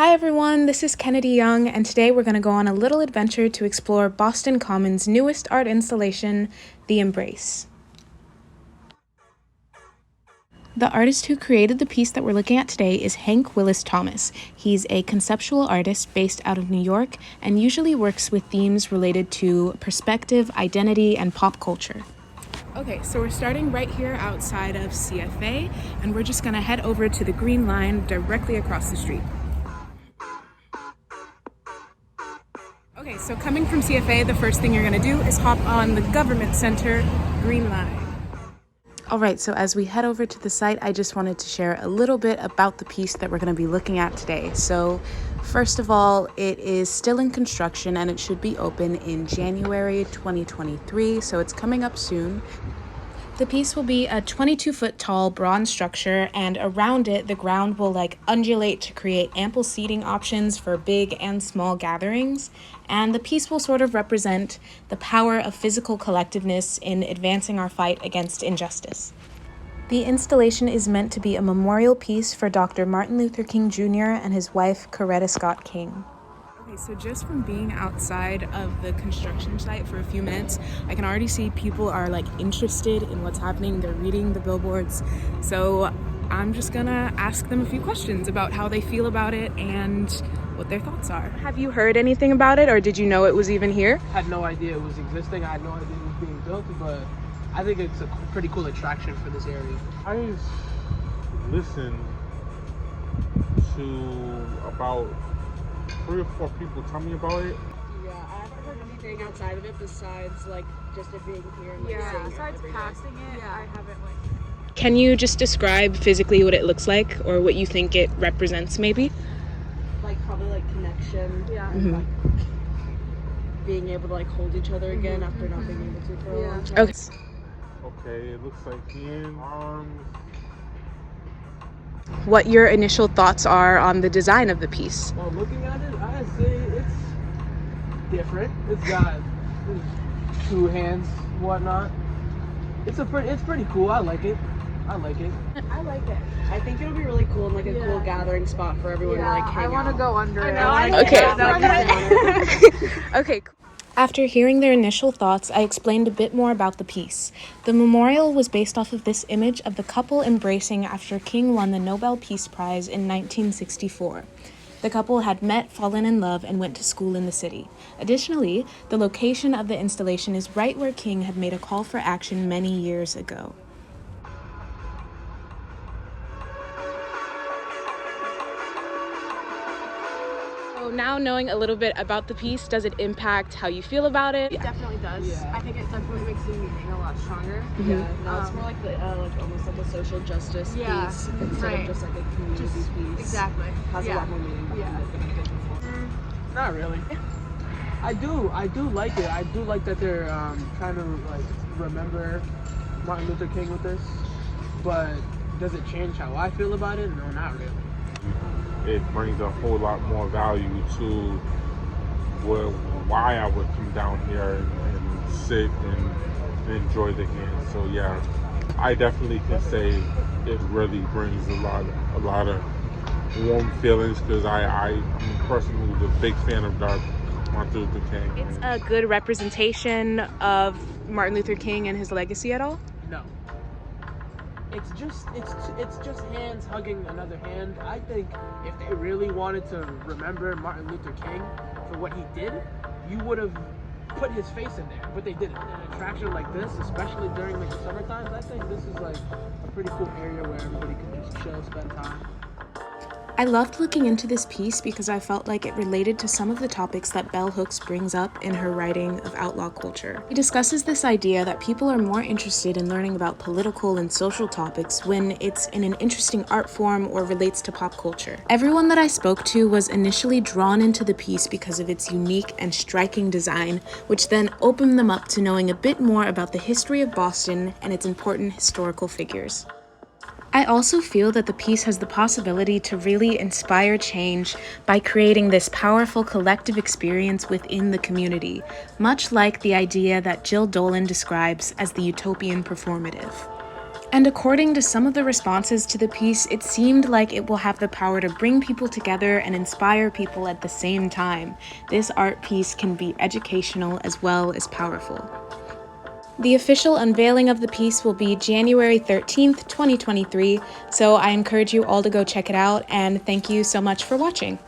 Hi everyone, this is Kennedy Young, and today we're going to go on a little adventure to explore Boston Commons' newest art installation, The Embrace. The artist who created the piece that we're looking at today is Hank Willis Thomas. He's a conceptual artist based out of New York and usually works with themes related to perspective, identity, and pop culture. Okay, so we're starting right here outside of CFA, and we're just going to head over to the Green Line directly across the street. Okay, so coming from CFA, the first thing you're going to do is hop on the Government Center Green Line. All right, so as we head over to the site, I just wanted to share a little bit about the piece that we're going to be looking at today. So first of all, it is still in construction and it should be open in January 2023, so it's coming up soon. The piece will be a 22-foot tall bronze structure, and around it, the ground will undulate to create ample seating options for big and small gatherings. And the piece will sort of represent the power of physical collectiveness in advancing our fight against injustice. The installation is meant to be a memorial piece for Dr. Martin Luther King Jr. and his wife, Coretta Scott King. Okay, so just from being outside of the construction site for a few minutes, I can already see people are interested in what's happening. They're reading the billboards. So I'm just gonna ask them a few questions about how they feel about it and what their thoughts are. Have you heard anything about it, or did you know it was even here? I had no idea it was existing. I had no idea it was being built, but I think it's a pretty cool attraction for this area. I listened to about 3 or 4 people tell me about it. Yeah, I haven't heard anything outside of it besides just it being here and seeing besides it passing it, yeah. I haven't Can you just describe physically what it looks like, or what you think it represents maybe? Probably connection. Yeah. And being able to hold each other again after not being able to for a long time. Okay. Okay, it looks like hands, arms. What your initial thoughts are on the design of the piece? Well, looking at it, I say it's different. It's got 2 hands, whatnot. It's pretty cool. I like it. I like it. I think it'll be really cool and a cool gathering spot for everyone to hang I want to out. go under it. Okay. Okay. After hearing their initial thoughts, I explained a bit more about the piece. The memorial was based off of this image of the couple embracing after King won the Nobel Peace Prize in 1964. The couple had met, fallen in love, and went to school in the city. Additionally, the location of the installation is right where King had made a call for action many years ago. Now knowing a little bit about the piece, does it impact how you feel about it? It definitely does. Yeah. I think it definitely makes the meaning a lot stronger. Yeah, no, it's more almost like a social justice Yeah, piece instead right. of just a community piece. Exactly. Has a lot more meaning behind it than it did before. Not really. I do like it. I do like that they're trying to remember Martin Luther King with this. But does it change how I feel about it? No, not really. It brings a whole lot more value to why I would come down here and sit and enjoy the game. So yeah, I definitely can say it really brings a lot of warm feelings because I'm a person who's a big fan of Martin Luther King. It's a good representation of Martin Luther King and his legacy at all? No. It's just hands hugging another hand. I think if they really wanted to remember Martin Luther King for what he did, you would have put his face in there, but they didn't. An attraction like this, especially during the summer times, I think this is a pretty cool area where everybody can just chill, spend time. I loved looking into this piece because I felt like it related to some of the topics that Bell Hooks brings up in her writing of outlaw culture. He discusses this idea that people are more interested in learning about political and social topics when it's in an interesting art form or relates to pop culture. Everyone that I spoke to was initially drawn into the piece because of its unique and striking design, which then opened them up to knowing a bit more about the history of Boston and its important historical figures. I also feel that the piece has the possibility to really inspire change by creating this powerful collective experience within the community, much like the idea that Jill Dolan describes as the utopian performative. And according to some of the responses to the piece, it seemed like it will have the power to bring people together and inspire people at the same time. This art piece can be educational as well as powerful. The official unveiling of the piece will be January 13th, 2023, so I encourage you all to go check it out, and thank you so much for watching.